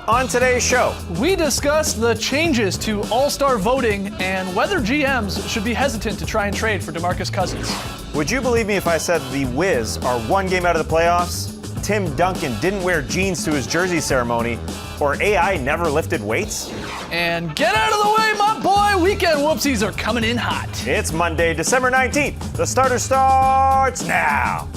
On today's show, we discuss the changes to all-star voting and whether GMs should be hesitant to try and trade for DeMarcus Cousins. would you believe me if I said the Wiz are one game out of the playoffs, Tim Duncan didn't wear jeans to his jersey ceremony, or AI never lifted weights? And get out of the way, my boy! Weekend whoopsies are coming in hot. It's Monday, December 19th. The starter starts now.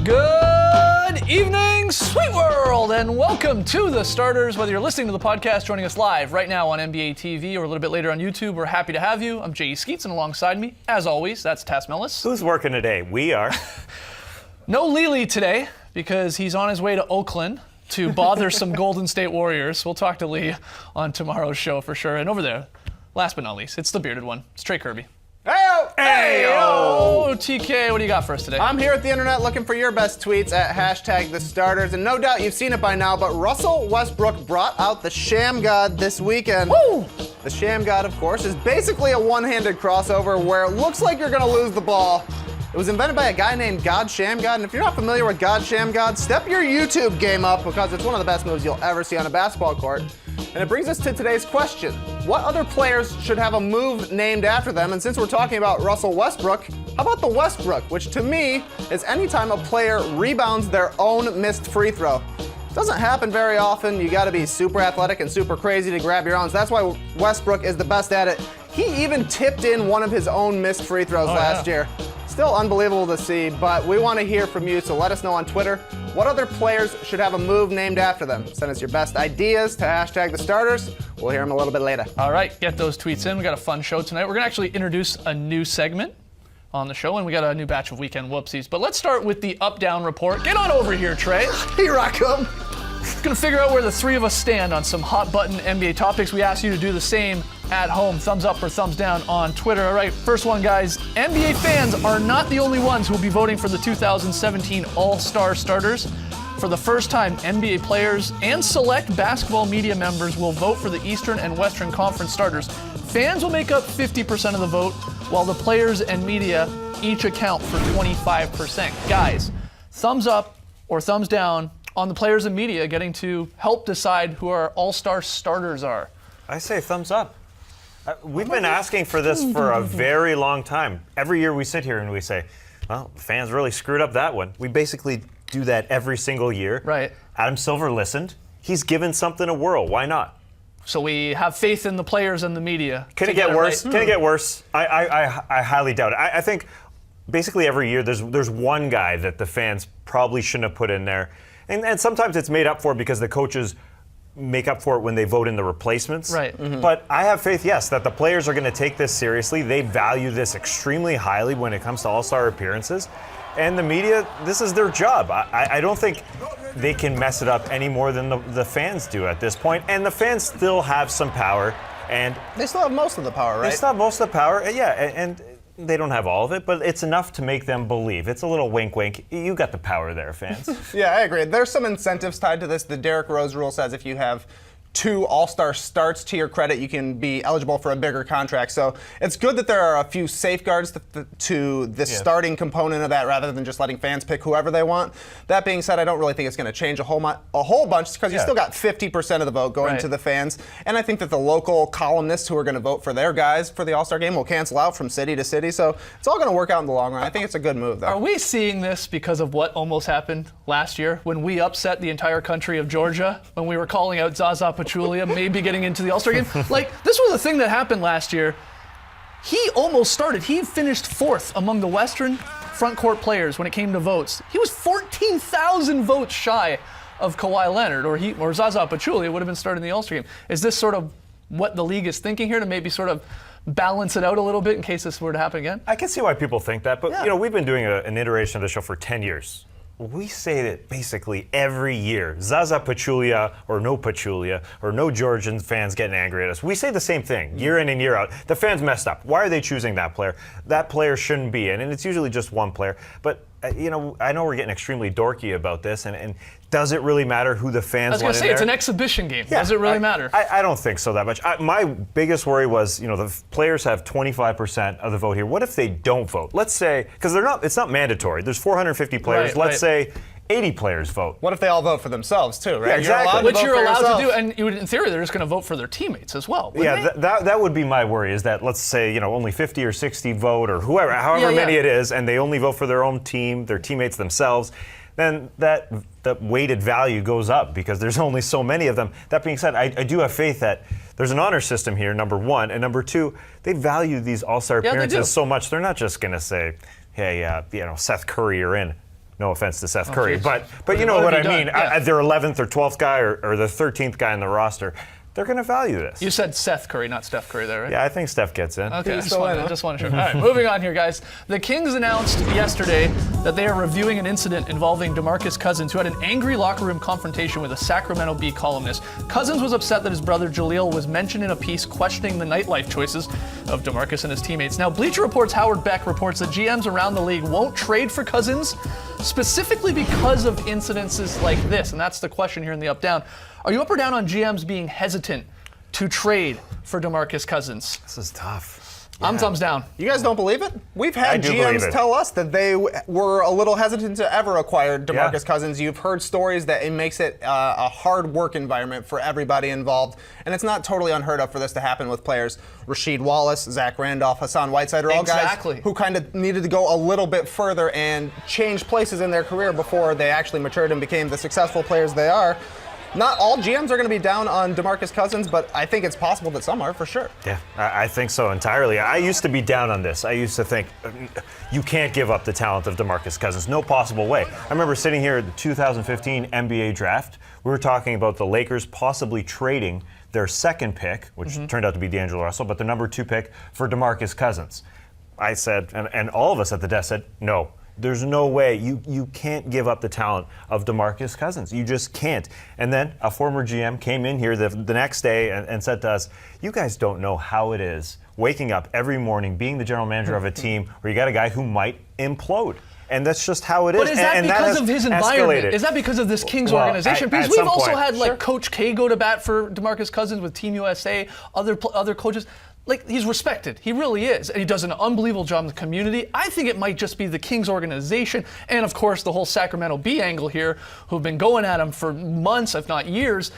Good evening, sweet world, and welcome to The Starters. Whether you're listening to the podcast, joining us live right now on NBA TV, or a little bit later on YouTube, we're happy to have you. I'm J.E. Skeets, and alongside me, as always, that's Tass Mellis. Who's working today? We are. No Lily today, because he's on his way to Oakland to bother some Golden State Warriors. We'll talk to Lee on tomorrow's show for sure. And over there, last but not least, it's the bearded one. It's Trey Kirby. Hey-o! Hey-o! TK, what do you got for us today? I'm here at the internet looking for your best tweets at #TheStarters, and no doubt you've seen it by now, but Russell Westbrook brought out the Sham God this weekend. Woo! The Sham God, of course, is basically a one-handed crossover where it looks like you're gonna lose the ball. It was invented by a guy named God Sham God, and if you're not familiar with God Sham God, step your YouTube game up because it's one of the best moves you'll ever see on a basketball court. And it brings us to today's question. What other players should have a move named after them? And since we're talking about Russell Westbrook, how about the Westbrook, which to me is anytime a player rebounds their own missed free throw. Doesn't happen very often. You gotta be super athletic and super crazy to grab your own. So that's why Westbrook is the best at it. He even tipped in one of his own missed free throws last year. Still unbelievable to see, but we want to hear from you, so let us know on Twitter what other players should have a move named after them. Send us your best ideas to #TheStarters. We'll hear them a little bit later. All right, get those tweets in. We got a fun show tonight. We're going to actually introduce a new segment on the show, and we got a new batch of weekend whoopsies. But let's start with the up-down report. Get on over here, Trey. Here I come. Gonna figure out where the three of us stand on some hot button NBA topics. We ask you to do the same at home. Thumbs up or thumbs down on Twitter. All right, first one, guys. NBA fans are not the only ones who will be voting for the 2017 All-Star starters. For the first time, NBA players and select basketball media members will vote for the Eastern and Western Conference starters. Fans will make up 50% of the vote, while the players and media each account for 25%. Guys, thumbs up or thumbs down on the players and media getting to help decide who our all-star starters are. I say thumbs up. We've been asking for this for a very long time. Every year we sit here and we say, well, fans really screwed up that one. We basically do that every single year. Right. Adam Silver listened. He's given something a whirl. Why not? So we have faith in the players and the media. Can it get worse? Can it get worse? I highly doubt it. I think basically every year there's one guy that the fans probably shouldn't have put in there. And sometimes it's made up for because the coaches make up for it when they vote in the replacements. Right. Mm-hmm. But I have faith, yes, that the players are going to take this seriously. They value this extremely highly when it comes to all-star appearances. And the media, this is their job. I don't think they can mess it up any more than the fans do at this point. And the fans still have some power. And They still have most of the power, right? they still have most of the power. Yeah, and they don't have all of it, but it's enough to make them believe. It's a little wink, wink. You got the power there, fans. Yeah, I agree. There's some incentives tied to this. The Derrick Rose rule says if you have 2 all-star starts to your credit, you can be eligible for a bigger contract. So it's good that there are a few safeguards to the starting component of that rather than just letting fans pick whoever they want. That being said, I don't really think it's going to change a whole bunch because you still got 50% of the vote going to the fans. And I think that the local columnists who are going to vote for their guys for the All-Star game will cancel out from city to city. So it's all going to work out in the long run. I think it's a good move, though. Are we seeing this because of what almost happened last year when we upset the entire country of Georgia when we were calling out Zaza Pachulia maybe getting into the All-Star game? Like, this was a thing that happened last year. He almost started. He finished 4th among the Western front court players when it came to votes. He was 14,000 votes shy of Kawhi Leonard, or Zaza Pachulia would have been starting the All-Star game. Is this sort of what the league is thinking here to maybe sort of balance it out a little bit in case this were to happen again? I can see why people think that, but we've been doing an iteration of the show for 10 years. We say that basically every year. Zaza Pachulia or no Pachulia or no Georgian fans getting angry at us. We say the same thing year in and year out. The fans messed up. Why are they choosing that player? That player shouldn't be in, and it's usually just one player. But I know we're getting extremely dorky about this, and does it really matter who the fans I was want going to in say, it's there? an exhibition game. Does it really matter? I don't think so that much. My biggest worry was, the players have 25% of the vote here. What if they don't vote? Let's say, because it's not mandatory. There's 450 players. Right, Let's say 80 players vote. What if they all vote for themselves too, right? Yeah, exactly. Which vote you're for allowed yourself. to do, and in theory, they're just going to vote for their teammates as well. wouldn't Yeah, they? that would be my worry, is that, let's say, only 50 or 60 vote, or however many it is, and they only vote for their own team, their teammates themselves, then that weighted value goes up because there's only so many of them. That being said, I do have faith that there's an honor system here, number one, and number two, they value these all-star Yeah, they do. appearances so much, they're not just going to say, hey, Seth Curry, you're in. No offense to Seth Curry, geez. but you know what I mean. Yeah. Their 11th or 12th guy or the 13th guy in the roster, they're going to value this. You said Seth Curry, not Steph Curry there, right? Yeah, I think Steph gets in. Okay, I He's just still wanted in, huh? to show. All right, moving on here, guys. The Kings announced yesterday that they are reviewing an incident involving DeMarcus Cousins, who had an angry locker room confrontation with a Sacramento Bee columnist. Cousins was upset that his brother Jaleel was mentioned in a piece questioning the nightlife choices of DeMarcus and his teammates. Now, Bleacher Report's Howard Beck reports that GMs around the league won't trade for Cousins specifically because of incidences like this, and that's the question here in the up-down. Are you up or down on GMs being hesitant to trade for DeMarcus Cousins? This is tough. I'm thumbs down. You guys don't believe it? We've I had do believe GMs it. tell us that they were a little hesitant to ever acquire DeMarcus Yeah. Cousins. You've heard stories that it makes it a hard work environment for everybody involved, and it's not totally unheard of for this to happen with players. Rasheed Wallace, Zach Randolph, Hassan Whiteside are all Exactly. guys who kind of needed to go a little bit further and change places in their career before they actually matured and became the successful players they are. Not all GMs are going to be down on DeMarcus Cousins, but I think it's possible that some are for sure. Yeah, I think so entirely. I used to be down on this. I used to think you can't give up the talent of DeMarcus Cousins. No possible way. I remember sitting here at the 2015 NBA draft. We were talking about the Lakers possibly trading their second pick, which turned out to be D'Angelo Russell, but the number 2 pick for DeMarcus Cousins. I said, and all of us at the desk said, no. There's no way. You can't give up the talent of DeMarcus Cousins. You just can't. And then a former GM came in here the next day and said to us, you guys don't know how it is waking up every morning, being the general manager of a team where you got a guy who might implode. And that's just how it is. But is that and because that of his has environment? escalated. Is that because of this Kings Well, organization? at Because we've some also point. had Sure. Coach K go to bat for DeMarcus Cousins with Team USA, other coaches. Like, he's respected. He really is. And he does an unbelievable job in the community. I think it might just be the Kings organization and, of course, the whole Sacramento Bee angle here, who've been going at him for months, if not years.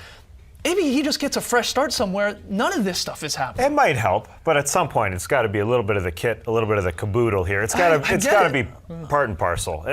Maybe he just gets a fresh start somewhere. None of this stuff is happening. It might help, but at some point it's got to be a little bit of the kit, a little bit of the caboodle here. It's got I to get be part and parcel.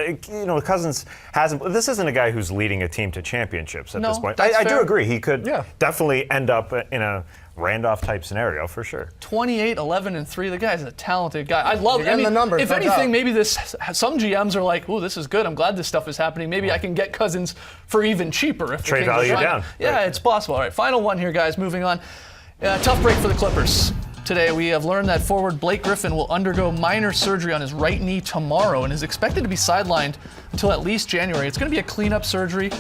Cousins hasn't. This isn't a guy who's leading a team to championships at No, this point. that's I do fair. agree. He could Yeah. definitely end up in a Randolph type scenario for sure. 28, 11, and 3. The guy's a talented guy. I love You're getting the numbers, if no anything, doubt. maybe some GMs are like, "Ooh, this is good. I'm glad this stuff is happening. Maybe I can get Cousins for even cheaper if the Trade Kings are value trying to-" down. Yeah, Right. it's possible. All right, final one here, guys. Moving on. Tough break for the Clippers. Today, we have learned that forward Blake Griffin will undergo minor surgery on his right knee tomorrow and is expected to be sidelined until at least January. It's going to be a cleanup surgery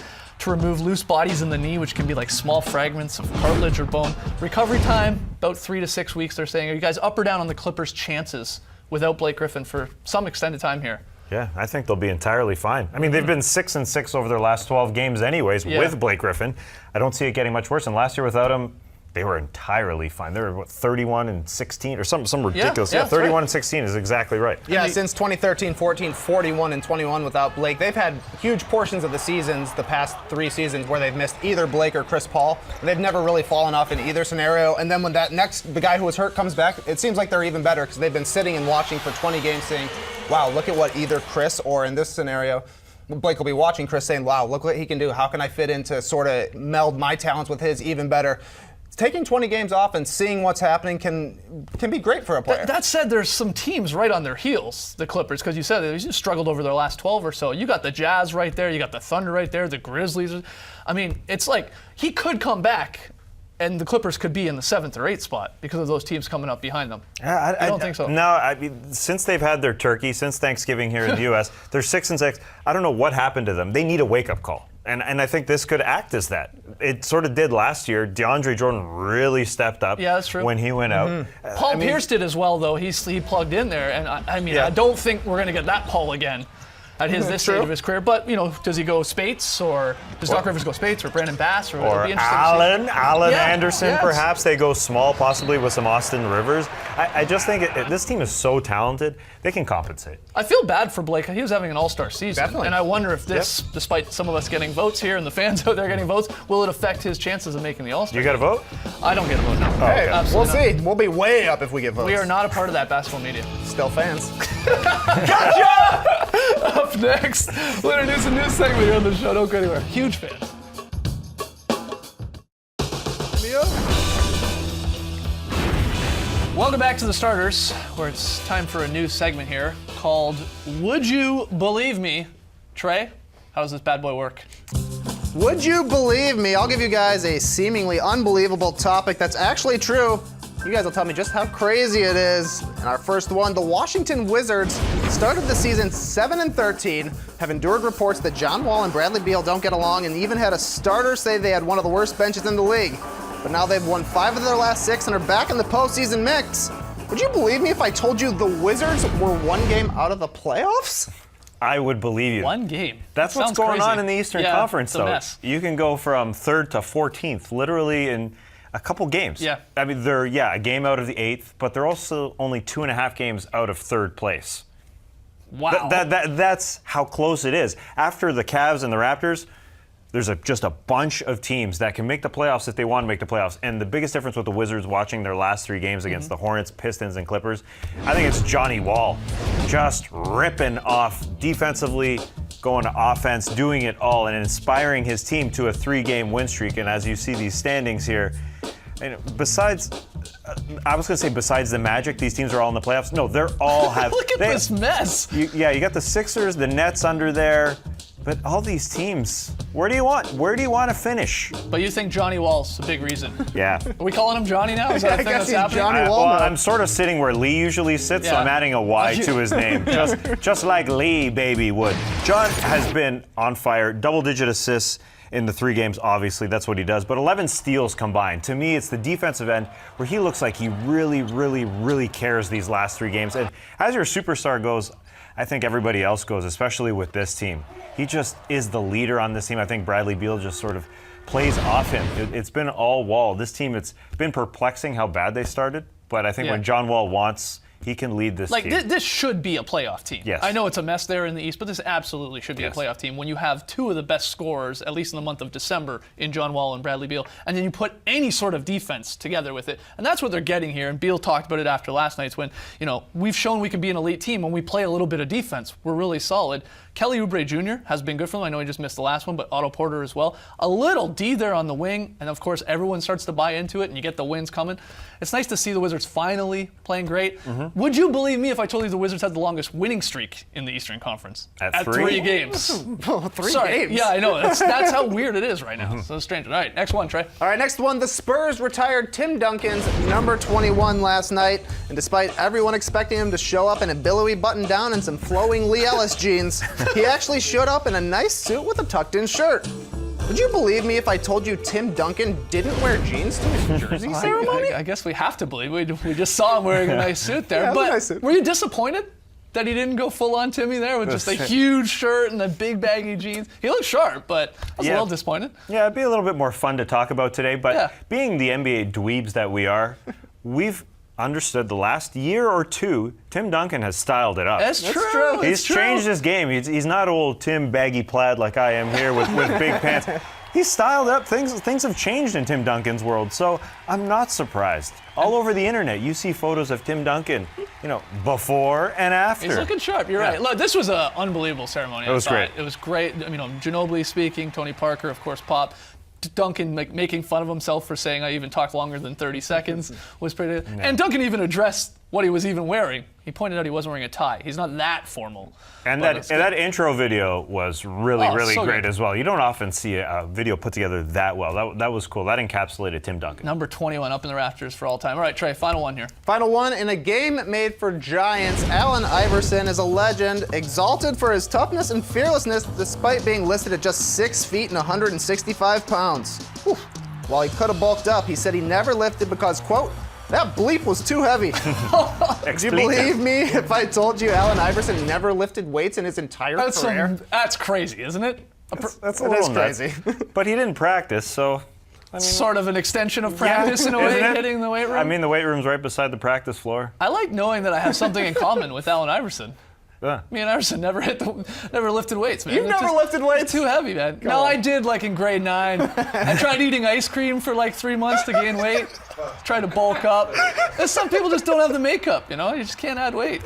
to remove loose bodies in the knee, which can be like small fragments of cartilage or bone. Recovery time, about 3 to 6 weeks, they're saying. Are you guys up or down on the Clippers' chances without Blake Griffin for some extended time here? Yeah, I think they'll be entirely fine. I mean, they've been 6-6 over their last 12 games anyways Yeah. with Blake Griffin. I don't see it getting much worse. And last year without him, they were entirely fine. They were 31-16 or some ridiculous. yeah, Yeah, that's right. 31-16 is exactly right. Yeah, since 2013-14, 41-21 without Blake. They've had huge portions of the seasons, the past 3 seasons, where they've missed either Blake or Chris Paul. And they've never really fallen off in either scenario. And then when the guy who was hurt comes back, it seems like they're even better because they've been sitting and watching for 20 games saying, wow, look at what either Chris or in this scenario, Blake will be watching Chris saying, wow, look what he can do. How can I fit in to sort of meld my talents with his even better? Taking 20 games off and seeing what's happening can be great for a player. That said, there's some teams right on their heels, the Clippers, because you said they just struggled over their last 12 or so. You got the Jazz right there, you got the Thunder right there, the Grizzlies. I mean, it's like he could come back and the Clippers could be in the 7th or 8th spot because of those teams coming up behind them. I don't think so. No, I mean, since they've had their turkey, since Thanksgiving here in the U.S., they're 6-6. I don't know what happened to them. They need a wake-up call. And I think this could act as that. It sort of did last year. DeAndre Jordan really stepped up Yeah, that's true. when he went out. Paul I mean, Pierce did as well, though. He plugged in there, and I Yeah. don't think we're going to get that Paul again. at this stage of his career. But, does he go Spates, or does Doc Rivers go Spates, or Brandon Bass, or Or it'd be interesting to see. Allen Yeah, Anderson, yes. perhaps. They go small, possibly with some Austin Rivers. I just think this team is so talented, they can compensate. I feel bad for Blake. He was having an all-star season. Definitely. And I wonder if this, despite some of us getting votes here and the fans out there getting votes, will it affect his chances of making the all-star? You got a vote? I don't get a vote, no. Hey, okay. we'll Absolutely see. We'll be way up if we get votes. We are not a part of that basketball media. Still fans. Up next, we'll introduce a new segment here on the show. Don't go anywhere. Huge fan. Welcome back to the Starters, where it's time for a new segment here called Would You Believe Me? Trey, how does this bad boy work? Would you believe me? I'll give you guys a seemingly unbelievable topic that's actually true. You guys will tell me just how crazy it is. And our first one, the Washington Wizards started the season 7-13, have endured reports that John Wall and Bradley Beal don't get along, and even had a starter say they had one of the worst benches in the league. But now they've won 5 of their last 6 and are back in the postseason mix. Would you believe me if I told you the Wizards were 1 game out of the playoffs? I would believe you. 1 game. That's what's Sounds going crazy. on in the Eastern Yeah, Conference, it's a though. mess. You can go from 3rd to 14th, literally in a couple games. Yeah. I mean, they're, a game out of the 8th, but they're also only 2.5 games out of 3rd place. Wow. That's how close it is. After the Cavs and the Raptors, there's just a bunch of teams that can make the playoffs if they want to make the playoffs. And the biggest difference with the Wizards watching their last 3 games against the Hornets, Pistons, and Clippers, I think it's Johnny Wall just ripping off defensively, going to offense, doing it all, and inspiring his team to a 3-game win streak. And as you see these standings here, and besides the Magic, these teams are all in the playoffs. No, they're all have. Look at this mess. You got the Sixers, the Nets under there, but all these teams. Where do you want to finish? But you think Johnny Wall's a big reason? Yeah. Are we calling him Johnny now? Is that I a thing guess that's he's happening? Johnny Wall. I'm sort of sitting where Lee usually sits, so Yeah. I'm adding a Y to his name, just like Lee Baby would. John has been on fire, double-digit assists in the 3 games, obviously, that's what he does, but 11 steals combined. To me, it's the defensive end where he looks like he really, really, really cares these last 3 games. And as your superstar goes, I think everybody else goes, especially with this team. He just is the leader on this team. I think Bradley Beal just sort of plays off him. It's been all Wall. This team, it's been perplexing how bad they started, but I think Yeah. when John Wall wants, he can lead this Like, team. this should be a playoff team. Yes. I know it's a mess there in the East, but this absolutely should be a playoff team when you have 2 of the best scorers, at least in the month of December, in John Wall and Bradley Beal, and then you put any sort of defense together with it. And that's what they're getting here, and Beal talked about it after last night's when, we've shown we can be an elite team when we play a little bit of defense. We're really solid. Kelly Oubre Jr. has been good for them. I know he just missed the last one, but Otto Porter as well. A little D there on the wing, and of course everyone starts to buy into it, and you get the wins coming. It's nice to see the Wizards finally playing great. Would you believe me if I told you the Wizards had the longest winning streak in the Eastern Conference? At 3 3? games. 3 Sorry. games. Yeah, I know. That's how weird it is right now. So strange. All right, next one, Trey. All right, next one. The Spurs retired Tim Duncan's number 21 last night, and despite everyone expecting him to show up in a billowy button-down and some flowing Lee Ellis jeans, he actually showed up in a nice suit with a tucked-in shirt. Would you believe me if I told you Tim Duncan didn't wear jeans to his jersey ceremony? I guess we have to believe. We just saw him wearing a nice suit there. Yeah, it was a but nice suit. were you disappointed that he didn't go full-on Timmy there with just a huge shirt and the big baggy jeans? He looked sharp, but I was a little disappointed. Yeah, it'd be a little bit more fun to talk about today, but Yeah. being the NBA dweebs that we are, we've understood the last year or 2, Tim Duncan has styled it up. That's true. He's changed his game. He's not old Tim baggy plaid like I am here with big pants. He's styled up. Things have changed in Tim Duncan's world, so I'm not surprised. All over the internet, you see photos of Tim Duncan, before and after. He's looking sharp. You're right. Look, this was an unbelievable ceremony. It was great. It was great. Ginobili speaking, Tony Parker, of course, Pop. Duncan making fun of himself for saying I even talked longer than 30 seconds was pretty. Yeah. And Duncan even addressed what he was even wearing. He pointed out he wasn't wearing a tie. He's not that formal. And that intro video was really so great good. as well. You don't often see a video put together that well. That was cool. That encapsulated Tim Duncan. Number 21 up in the rafters for all time. All right, Trey, final one here. Final one. In a game made for giants, Allen Iverson is a legend, exalted for his toughness and fearlessness despite being listed at just 6 feet and 165 pounds. Whew. While he could have bulked up, he said he never lifted because, quote, That bleep was too heavy. Would you believe me if I told you Allen Iverson never lifted weights in his entire career? That's crazy, isn't it? That's a That little is nuts. crazy. But he didn't practice, so. Sort of an extension of practice in a Isn't way, it? hitting the weight room. I mean, the weight room's right beside the practice floor. I like knowing that I have something in common with Allen Iverson. Yeah. Me and Iverson never lifted weights, man. You've It's never just- lifted weights? It's too heavy, man. No, I did like in grade 9. I tried eating ice cream for like 3 months to gain weight. Tried to bulk up. There's some people just don't have the makeup, you know? You just can't add weight.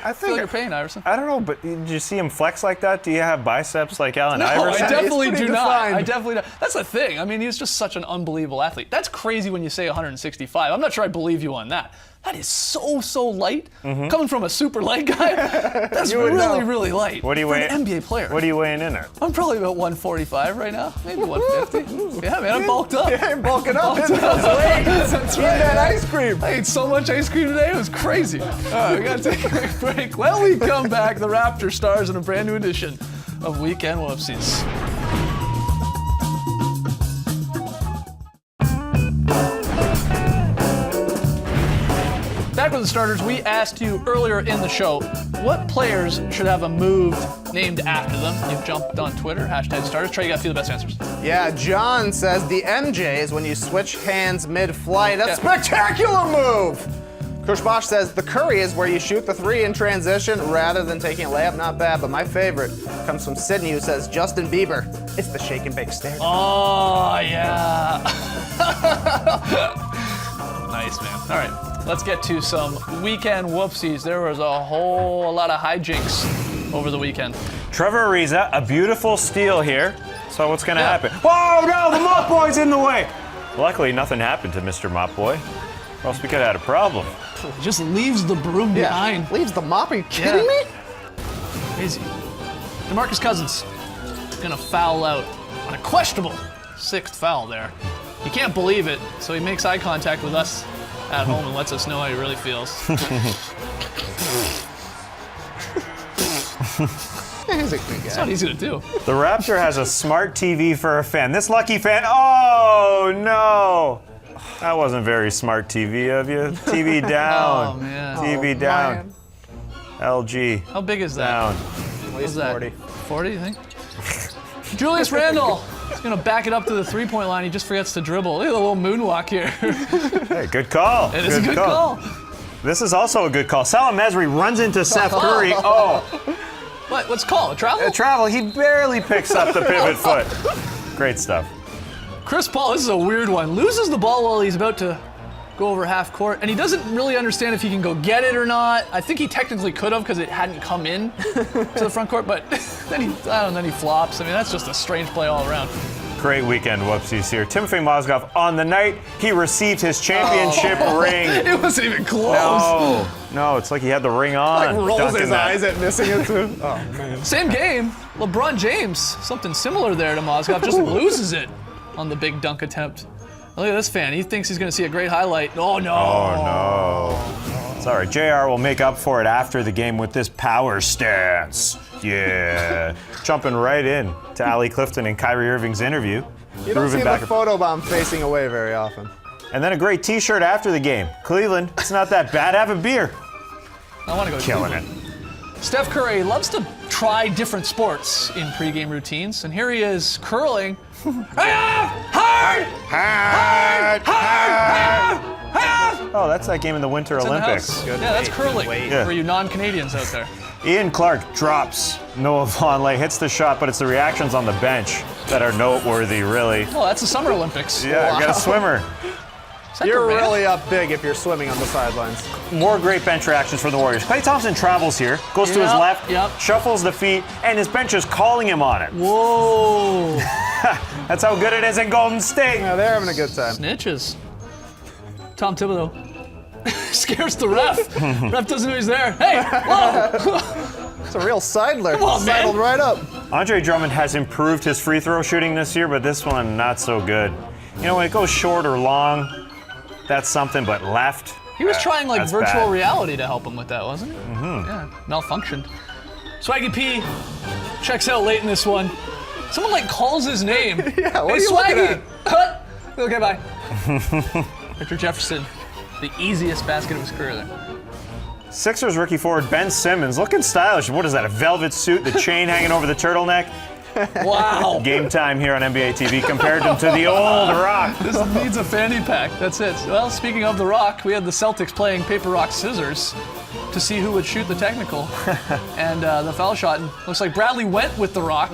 I Feel your pain, Iverson. I don't know, but did you see him flex like that? Do you have biceps like Allen No, Iverson? I definitely It's do pretty not. defined. I definitely don't. That's the thing. I mean, he's just such an unbelievable athlete. That's crazy when you say 165. I'm not sure I believe you on that. That is so light. Coming from a super light guy, that's would really, know. really light. What do you for weigh? an NBA player. What are you weighing in at? I'm probably about 145 right now, maybe 150. Yeah, man, I'm bulked up. Yeah, you're bulking up. Bulked That's up. That's Eat right. that ice cream. I ate so much ice cream today, it was crazy. All right, we gotta take a quick break. When we come back, the Raptor stars in a brand new edition of Weekend Whoopsies. Back with the starters, we asked you earlier in the show, what players should have a move named after them? You've jumped on Twitter, #starters. Trey, you gotta feel the best answers. Yeah, John says the MJ is when you switch hands mid-flight. A Yeah. spectacular move! Krush Bosch says the Curry is where you shoot the 3 in transition rather than taking a layup. Not bad, but my favorite comes from Sydney, who says Justin Bieber. It's the shake and bake stare. Oh, yeah. Nice, man. All right, let's get to some weekend whoopsies. There was a whole lot of hijinks over the weekend. Trevor Ariza, a beautiful steal here. So what's going to Yeah. happen? Whoa, no, the Mop Boy's in the way. Luckily, nothing happened to Mr. Mop Boy, or else we could have had a problem. He just leaves the broom behind. Leaves the mop. Are you kidding me? Crazy. DeMarcus Cousins gonna foul out on a questionable 6th foul there. He can't believe it, so he makes eye contact with us at home and lets us know how he really feels. He's a good It's guy. not easy to do. The Raptor has a smart TV for a fan. This lucky fan, oh no! That wasn't very smart TV of you. TV down. Oh, man. TV down. LG How big is that? down. What's that? 40. 40, you think? Julius Randle is gonna back it up to the 3-point line. He just forgets to dribble. Look at the little moonwalk here. Hey, good call. It is a good call. This is also a good call. Salah Mezri runs into Seth Curry. Oh, What's it called? A travel? travel. He barely picks up the pivot foot. Great stuff. Chris Paul, this is a weird one. Loses the ball while he's about to go over half court, and he doesn't really understand if he can go get it or not. I think he technically could have because it hadn't come in to the front court, but then he flops. I mean, that's just a strange play all around. Great weekend whoopsies here. Timofey Mozgov, on the night he received his championship ring. It wasn't even close. No, it's like he had the ring on. Rolls dunking his that. eyes at missing it too. Oh man. Same game. LeBron James, something similar there to Mozgov, just loses it on the big dunk attempt. Look at this fan. He thinks he's going to see a great highlight. Oh, no. Oh, no. It's all right. JR will make up for it after the game with this power stance. Yeah. Jumping right in to Allie Clifton and Kyrie Irving's interview. You don't see the back. photobomb facing away very often. And then a great t-shirt after the game. Cleveland, it's not that bad. Have a beer. I want to go to Killing Cleveland. Steph Curry loves to try different sports in pregame routines, and here he is curling. Hard! Oh, that's that game in the Winter It's in the Olympics. house. Yeah, that's curling Yeah. for you non-Canadians out there. Ian Clark drops. Noah Vonleh hits the shot, but it's the reactions on the bench that are noteworthy, really. Oh, that's the Summer Olympics. Yeah, got a swimmer. Is that You're Durant? really up big if you're swimming on the sidelines. More great bench reactions for the Warriors. Klay Thompson travels here, goes to his Yep, left, yep. shuffles the feet, and his bench is calling him on it. Whoa. That's how good it is in Golden State. Yeah, they're having a good time. Snitches. Tom Thibodeau scares the ref. Ref doesn't know he's there. Hey, whoa. It's a real sidler. Come on, man. Sidled right up. Andre Drummond has improved his free throw shooting this year, but this one not so good. You know, when it goes short or long, that's something, but left. He was trying like that's virtual bad. reality to help him with that, wasn't he? Mm-hmm. Yeah, malfunctioned. Swaggy P checks out late in this one. Someone like calls his name. Yeah, what Hey, are you looking Swaggy. Okay, bye. Victor Jefferson the easiest basket of his career there. Sixers rookie forward Ben Simmons looking stylish. What is that, a velvet suit, the chain hanging over the turtleneck? Wow. Game time here on NBA TV compared him to the old Rock. This needs a fanny pack. That's it. Well, speaking of The Rock, we had the Celtics playing paper, rock, scissors to see who would shoot the technical. And the foul shot. And looks like Bradley went with The Rock.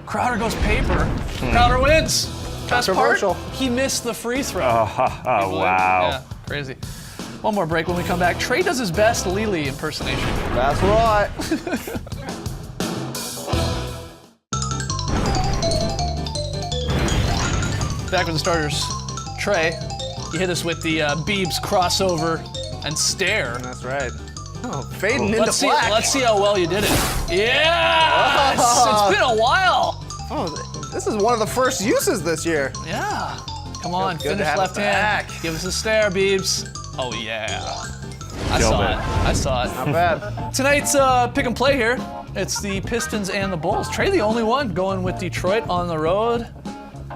Crowder goes paper. Crowder wins. Best part, Controversial. he missed the free throw. Oh, wow. Yeah, crazy. One more break when we come back. Trey does his best Lily impersonation. That's right. Back with the starters. Trey, you hit us with the Biebs crossover and stare. That's right. Oh, fading into Let's black. see how well you did it. Yes! It's been a while. Oh, this is one of the first uses this year. Yeah. Come on, Feels good to finish have it left hand. back. Give us a stare, Biebs. Oh, yeah. I Killed saw it. it. I saw it. Not bad. Tonight's pick and play here. It's the Pistons and the Bulls. Trey, the only one going with Detroit on the road.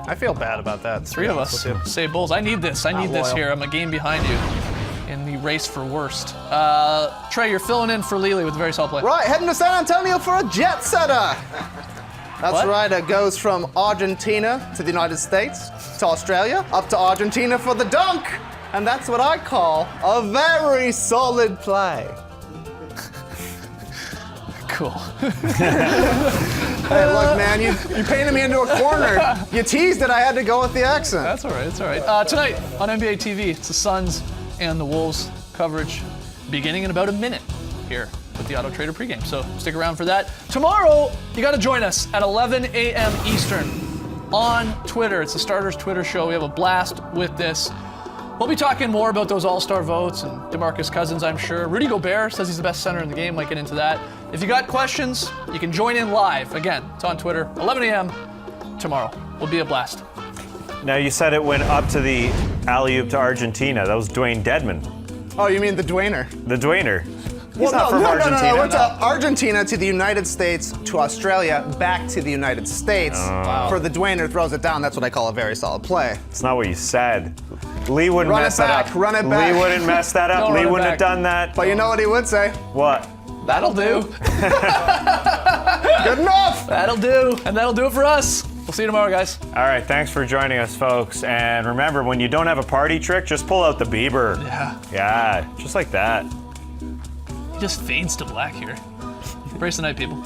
I feel bad about that. Three of us say Bulls. I need this. I need this loyal. here. I'm a game behind you in the race for worst. Trey, you're filling in for Lely with a very solid play. Right, heading to San Antonio for a jet setter. That's What? right, it goes from Argentina to the United States, to Australia, up to Argentina for the dunk. And that's what I call a very solid play. Cool. Hey, look, man, you painted me into a corner. You teased it, I had to go with the accent. That's all right. That's all right. Tonight on NBA TV, it's the Suns and the Wolves coverage beginning in about a minute here with the Auto Trader pregame. So stick around for that. Tomorrow, you got to join us at 11 a.m. Eastern on Twitter. It's the Starters Twitter show. We have a blast with this. We'll be talking more about those all-star votes and DeMarcus Cousins, I'm sure. Rudy Gobert says he's the best center in the game. Might get into that. If you got questions, you can join in live. Again, it's on Twitter, 11 a.m. tomorrow. Will be a blast. Now, you said it went up to the alley-oop to Argentina. That was Dwayne Dedman, Oh, you mean the Dwayner? the Dwayner. He's not from no, Argentina. No, went to Argentina, to the United States, to Australia, back to the United States. For the Dwayner throws it down. That's what I call a very solid play. It's not what you said. Lee wouldn't Run it mess that back, up. run it back. Lee wouldn't mess that up. Don't Lee run it wouldn't back. have done that. But you know what he would say? What? That'll do. Good enough! That'll do. And that'll do it for us. We'll see you tomorrow, guys. All right, thanks for joining us, folks. And remember, when you don't have a party trick, just pull out the Bieber. Yeah. Yeah, just like that. He just fades to black here. Brace the night, people.